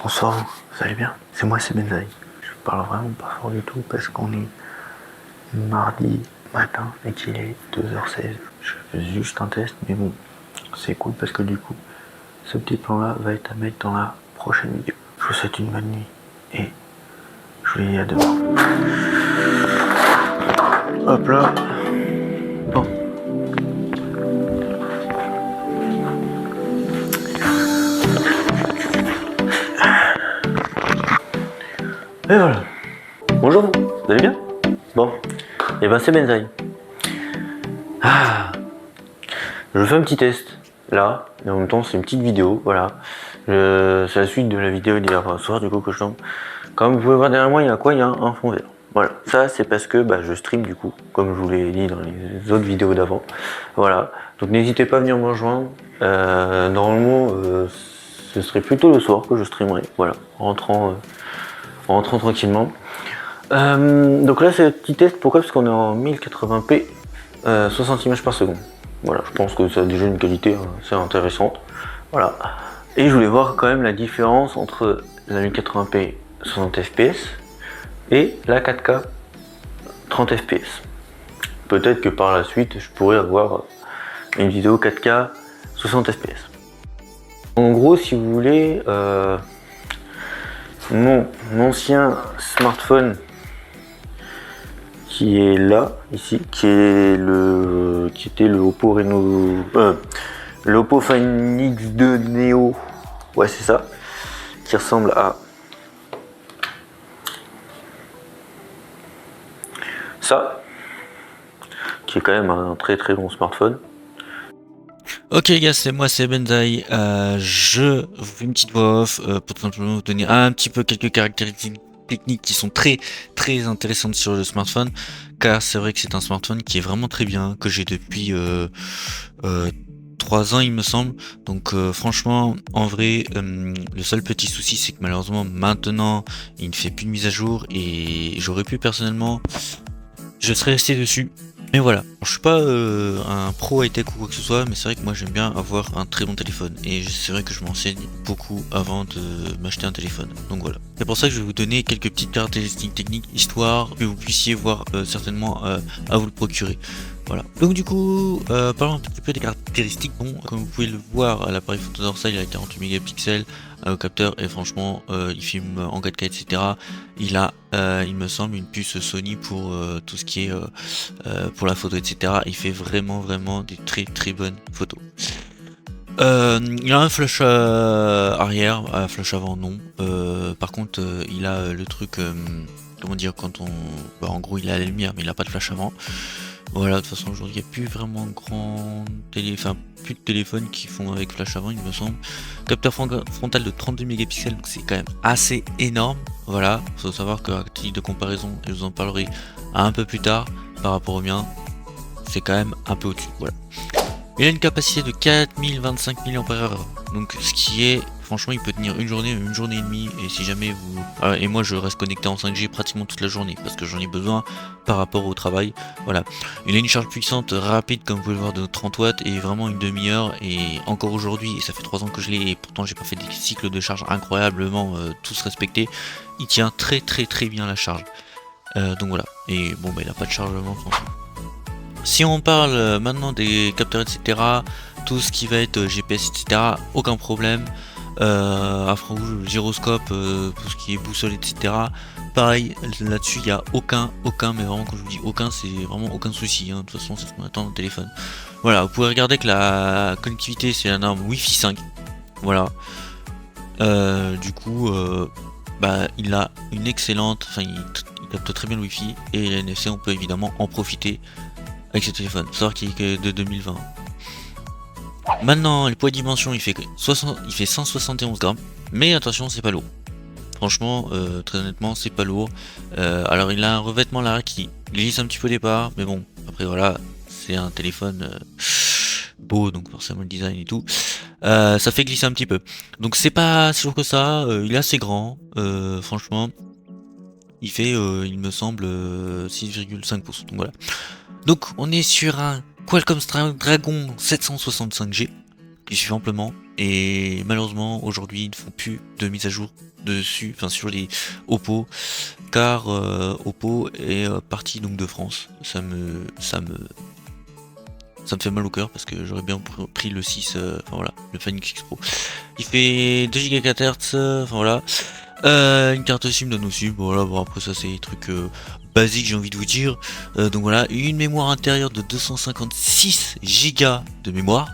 Bonsoir, vous allez bien? C'est moi, c'est Benzaï. Je parle vraiment pas fort du tout parce qu'on est mardi matin et qu'il est 2h16. Je fais juste un test, mais bon, c'est cool parce que du coup, ce petit plan-là va être à mettre dans la prochaine vidéo. Je vous souhaite une bonne nuit et je vous dis à demain. Hop là. Bon. Et voilà. Bonjour, vous allez bien? Bon, et ben c'est Benzaï. Je fais un petit test là, et en même temps c'est une petite vidéo, voilà. C'est la suite de la vidéo d'hier soir du coup que je tombe. Comme vous pouvez voir derrière moi, il y a quoi? Il y a un fond vert. Voilà, ça c'est parce que je stream du coup, comme je vous l'ai dit dans les autres vidéos d'avant. Voilà, donc n'hésitez pas à venir me rejoindre. Normalement, ce serait plutôt le soir que je streamerai, voilà, en rentrant tranquillement. Donc là c'est un petit test, pourquoi? Parce qu'on est en 1080p, 60 images par seconde. Voilà, je pense que ça a déjà une qualité assez intéressante. Voilà. Et je voulais voir quand même la différence entre la 1080p 60 fps et la 4K 30 fps. Peut-être que par la suite je pourrais avoir une vidéo 4K 60 fps. En gros, si vous voulez, mon ancien smartphone qui est là, ici, qui était le Oppo Reno, le Oppo Find X2 Neo, ouais c'est ça, qui ressemble à ça, qui est quand même un très très bon smartphone. Ok les gars, c'est moi, c'est Benzaï. Je vous fais une petite voix off pour tout simplement vous donner un petit peu quelques caractéristiques techniques qui sont très très intéressantes sur le smartphone, car c'est vrai que c'est un smartphone qui est vraiment très bien, que j'ai depuis 3 ans il me semble. Donc franchement, en vrai, le seul petit souci c'est que malheureusement maintenant il ne fait plus de mise à jour, et j'aurais pu personnellement, je serais resté dessus. Mais voilà, alors, je suis pas un pro high-tech ou quoi que ce soit, mais c'est vrai que moi j'aime bien avoir un très bon téléphone. Et c'est vrai que je m'enseigne beaucoup avant de m'acheter un téléphone. Donc voilà. C'est pour ça que je vais vous donner quelques petites caractéristiques techniques, histoire que vous puissiez voir certainement à vous le procurer. Voilà. Donc du coup, parlons un petit peu des caractéristiques. Bon, comme vous pouvez le voir, l'appareil photo dorsal il a 48 mégapixels au capteur, et franchement il filme en 4K, etc. Il a il me semble une puce Sony pour tout ce qui est pour la photo, etc. Il fait vraiment des très très bonnes photos. Il a un flash arrière, flash avant non. Par contre il a le truc, comment dire, quand on... en gros il a la lumière mais il a pas de flash avant. Voilà, de toute façon aujourd'hui il n'y a plus vraiment plus de téléphones qui font avec flash avant il me semble. Capteur frontal de 32 mégapixels, donc c'est quand même assez énorme. Voilà, faut savoir qu'à titre de comparaison, et je vous en parlerai un peu plus tard par rapport au mien, c'est quand même un peu au-dessus, voilà. Il a une capacité de 4025 mAh, donc ce qui est, franchement il peut tenir une journée et demie, et si jamais vous... et moi je reste connecté en 5G pratiquement toute la journée, parce que j'en ai besoin par rapport au travail, voilà. Il a une charge puissante rapide, comme vous pouvez le voir, de 30 watts, et vraiment une demi-heure, et encore aujourd'hui, et ça fait 3 ans que je l'ai, et pourtant j'ai pas fait des cycles de charge incroyablement tous respectés, il tient très bien la charge. Donc voilà, et bon il a pas de chargement sans ça. Si on parle maintenant des capteurs, etc., tout ce qui va être GPS, etc., aucun problème. Infrarouge, gyroscope, tout ce qui est boussole, etc. Pareil, là-dessus, il n'y a aucun, mais vraiment, quand je vous dis aucun, c'est vraiment aucun souci. De toute façon, c'est ce qu'on attend dans le téléphone. Voilà, vous pouvez regarder que la connectivité, c'est la norme Wi-Fi 5. Voilà. Du coup, il a une excellente, il capte très bien le Wi-Fi, et la NFC, on peut évidemment en profiter avec ce téléphone. Faut savoir qu'il est de 2020. Maintenant, le poids et dimension, il fait 171 grammes, mais attention, c'est pas lourd. Franchement, très honnêtement, c'est pas lourd. Alors, il a un revêtement là qui glisse un petit peu au départ, mais bon, après voilà, c'est un téléphone beau, donc forcément le design et tout, ça fait glisser un petit peu. Donc c'est pas si lourd que ça, il est assez grand, franchement. Il fait, il me semble, 6,5 pouces, donc voilà. Donc on est sur un Qualcomm Snapdragon 765G. il suffit amplement. Et malheureusement, aujourd'hui, ils ne font plus de mise à jour dessus, enfin sur les Oppo, car Oppo est parti donc de France. Ça me fait mal au cœur parce que j'aurais bien pris le 6, enfin voilà, le Phoenix X Pro. Il fait 2 Go 4 Hz, enfin voilà. Une carte SIM nano SIM, voilà, bon après ça c'est des trucs basiques j'ai envie de vous dire. Donc voilà, une mémoire intérieure de 256 Go de mémoire.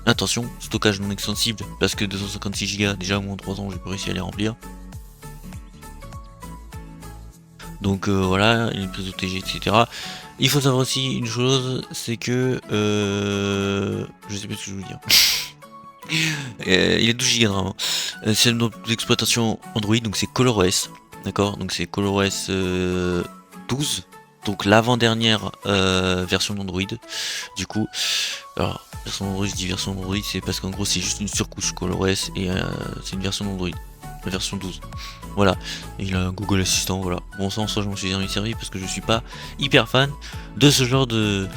Attention, stockage non extensible, parce que 256 Go, déjà au moins 3 ans j'ai pas réussi à les remplir. Donc voilà, une prise OTG, etc. Il faut savoir aussi une chose, c'est que je sais pas ce que je veux dire. Il est 12 Go de RAM. Hein. C'est d'exploitation Android, donc c'est ColorOS. D'accord, donc c'est ColorOS 12. Donc l'avant-dernière version d'Android. Du coup, alors version d'Android, je dis version d'Android, c'est parce qu'en gros c'est juste une surcouche ColorOS et c'est une version d'Android. La version 12. Voilà. Et il a un Google Assistant, voilà. Bon ça en soi je m'en suis jamais servi parce que je suis pas hyper fan de ce genre de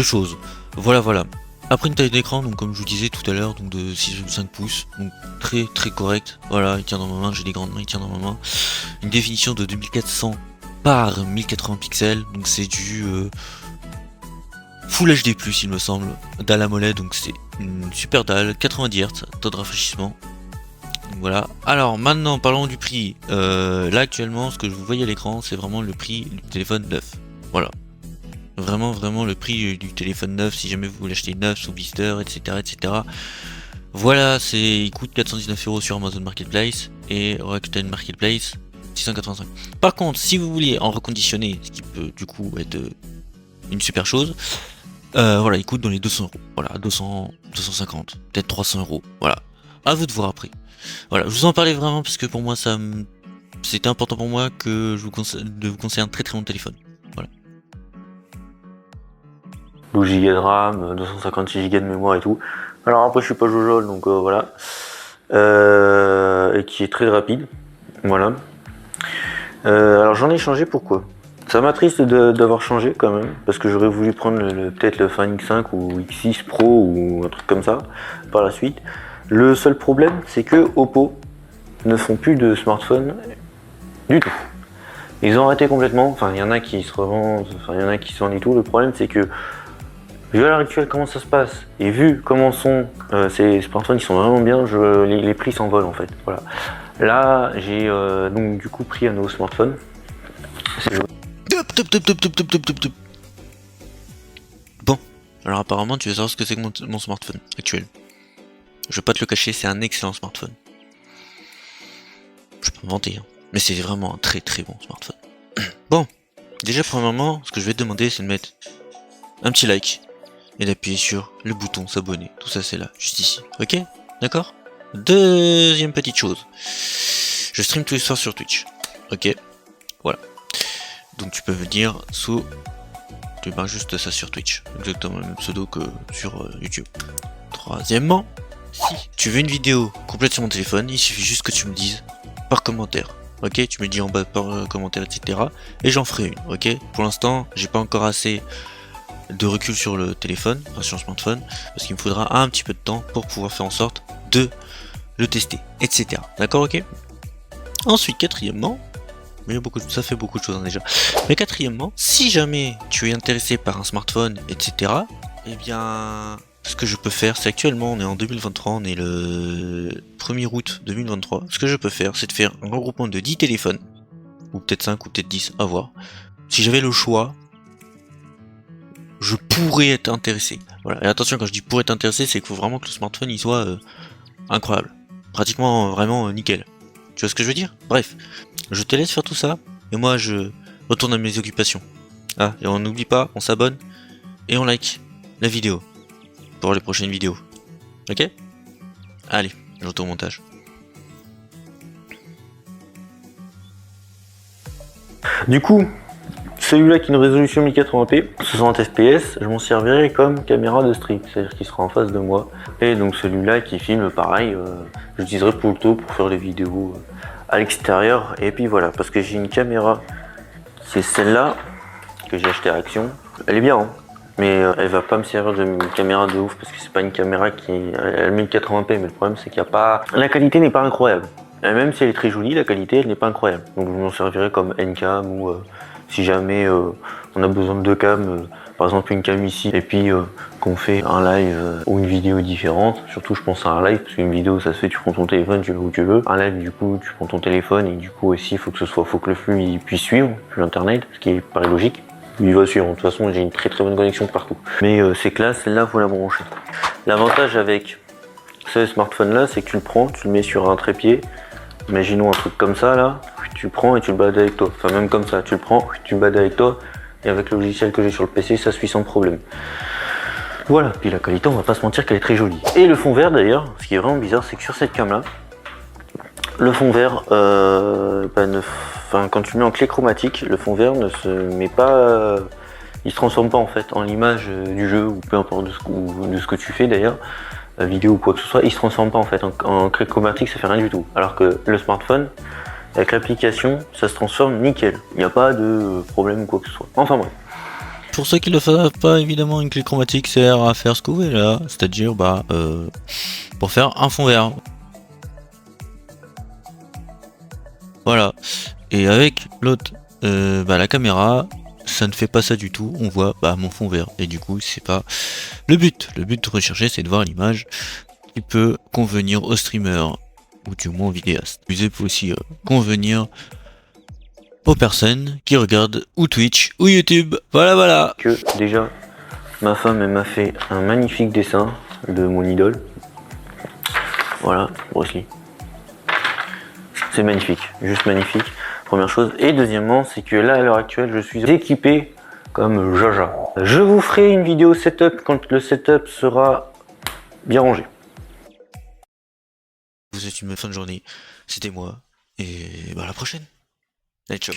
choses. Voilà voilà. Après une taille d'écran, donc comme je vous disais tout à l'heure, donc de 6,5 pouces, donc très très correct. Voilà, il tient dans ma main, j'ai des grandes mains, il tient dans ma main. Une définition de 2400 par 1080 pixels, donc c'est du Full HD+, il me semble, dalle AMOLED, donc c'est une super dalle, 90 Hz, taux de rafraîchissement. Donc voilà. Alors maintenant parlons du prix. Là actuellement, ce que vous voyez à l'écran, c'est vraiment le prix du téléphone neuf. Voilà. Vraiment le prix du téléphone neuf si jamais vous voulez acheter neuf sous blister, etc. Voilà, il coûte 419 € sur Amazon Marketplace et Rakuten Marketplace 685. Par contre, si vous voulez en reconditionner, ce qui peut du coup être une super chose, voilà, il coûte dans les 200 €. Voilà, 200, 250, peut-être 300 €. Voilà, à vous de voir après. Voilà, je vous en parlais vraiment parce que pour moi c'était important pour moi que je vous conseille de vous conseiller un très bon téléphone. Voilà. 12 Go de RAM, 256 Go de mémoire et tout. Alors après je suis pas Jojo donc voilà. Et qui est très rapide. Voilà. Alors j'en ai changé, pourquoi? Ça m'attriste d'avoir changé quand même, parce que j'aurais voulu prendre peut-être le Phoenix 5 ou X6 Pro ou un truc comme ça par la suite. Le seul problème c'est que Oppo ne font plus de smartphone du tout. Ils ont arrêté complètement, enfin il y en a qui se revendent, enfin il y en a qui se vendent et tout. Le problème c'est que vu à l'heure actuelle comment ça se passe et vu comment sont ces smartphones, ils sont vraiment bien, les prix s'envolent en fait. Voilà. Là j'ai donc du coup pris un nouveau smartphone. Bon, alors apparemment tu veux savoir ce que c'est que mon smartphone actuel. Je vais pas te le cacher, c'est un excellent smartphone. Je peux me vanter, hein. Mais c'est vraiment un très bon smartphone. Bon, déjà premièrement, ce que je vais te demander c'est de mettre un petit like et d'appuyer sur le bouton s'abonner. Tout ça c'est là, juste ici. Ok? D'accord? Deuxième petite chose. Je stream tous les soirs sur Twitch. Ok? Voilà. Donc tu peux venir sous... Tu mets juste ça sur Twitch. Exactement le même pseudo que sur YouTube. Troisièmement, si tu veux une vidéo complète sur mon téléphone, il suffit juste que tu me dises par commentaire. Ok, tu me dis en bas par commentaire, etc. Et j'en ferai une. Ok, pour l'instant, j'ai pas encore assez de recul sur le téléphone, enfin sur le smartphone, parce qu'il me faudra un petit peu de temps pour pouvoir faire en sorte de le tester, etc. D'accord, ok. Ensuite, quatrièmement, mais ça fait beaucoup de choses hein, déjà. Mais quatrièmement, si jamais tu es intéressé par un smartphone, etc. Eh bien, ce que je peux faire, c'est actuellement, on est en 2023, on est le 1er août 2023. Ce que je peux faire, c'est de faire un regroupement de 10 téléphones, ou peut-être 5, ou peut-être 10, à voir. Si j'avais le choix, je pourrais être intéressé. Voilà. Et attention, quand je dis pourrais être intéressé, c'est qu'il faut vraiment que le smartphone il soit incroyable. Pratiquement vraiment nickel. Tu vois ce que je veux dire? Bref, je te laisse faire tout ça, et moi je retourne à mes occupations. Ah, et on n'oublie pas, on s'abonne, et on like la vidéo, pour les prochaines vidéos. Ok? Allez, je retourne au montage. Du coup, celui-là qui a une résolution 1080p, 60 fps, je m'en servirai comme caméra de stream, c'est-à-dire qu'il sera en face de moi. Et donc celui-là qui filme pareil, je l'utiliserai plutôt pour faire des vidéos à l'extérieur. Et puis voilà, parce que j'ai une caméra, c'est celle-là, que j'ai acheté à Action. Elle est bien, hein. mais elle va pas me servir de caméra de ouf parce que c'est pas une caméra qui est à 1080p, mais le problème c'est qu'il y a pas, la qualité n'est pas incroyable. Et même si elle est très jolie, la qualité elle n'est pas incroyable. Donc je m'en servirai comme N-cam ou si jamais on a besoin de deux cams, par exemple une cam ici et puis qu'on fait un live ou une vidéo différente. Surtout je pense à un live parce qu'une vidéo ça se fait, tu prends ton téléphone, tu vas où tu veux. Un live du coup tu prends ton téléphone et du coup aussi il faut que le flux il puisse suivre l'internet, ce qui paraît logique. Il va suivre, de toute façon j'ai une très bonne connexion partout. Mais c'est classe, celle-là faut la brancher. L'avantage avec ce smartphone là c'est que tu le prends, tu le mets sur un trépied. Imaginons un truc comme ça là, tu le prends et tu le balades avec toi. Enfin même comme ça, tu le prends, tu le balades avec toi. Et avec le logiciel que j'ai sur le PC, ça suit sans problème. Voilà, puis la qualité, on va pas se mentir qu'elle est très jolie. Et le fond vert d'ailleurs, ce qui est vraiment bizarre, c'est que sur cette cam là, le fond vert, quand tu le mets en clé chromatique, le fond vert ne se met pas, il se transforme pas en fait en l'image du jeu ou peu importe de ce que tu fais d'ailleurs, vidéo ou quoi que ce soit, il se transforme pas en fait en clé chromatique, ça fait rien du tout. Alors que le smartphone, avec l'application, ça se transforme nickel. Il n'y a pas de problème ou quoi que ce soit. Enfin bref. Pour ceux qui ne le savent pas, évidemment, une clé chromatique sert à faire ce que vous voulez là, c'est-à-dire pour faire un fond vert. Voilà. Et avec l'autre, la caméra, ça ne fait pas ça du tout. On voit mon fond vert. Et du coup, c'est pas le but. Le but de rechercher, c'est de voir l'image qui peut convenir au streamer ou du moins au vidéaste. L'utiliser peut aussi convenir aux personnes qui regardent ou Twitch ou YouTube. Voilà. Que déjà, ma femme elle m'a fait un magnifique dessin de mon idole. Voilà, Bruce Lee. C'est magnifique, juste magnifique. Première chose. Et deuxièmement, c'est que là à l'heure actuelle, je suis équipé comme Jaja. Je vous ferai une vidéo setup quand le setup sera bien rangé. Vous êtes une bonne fin de journée. C'était moi. Et à la prochaine. Allez, ciao.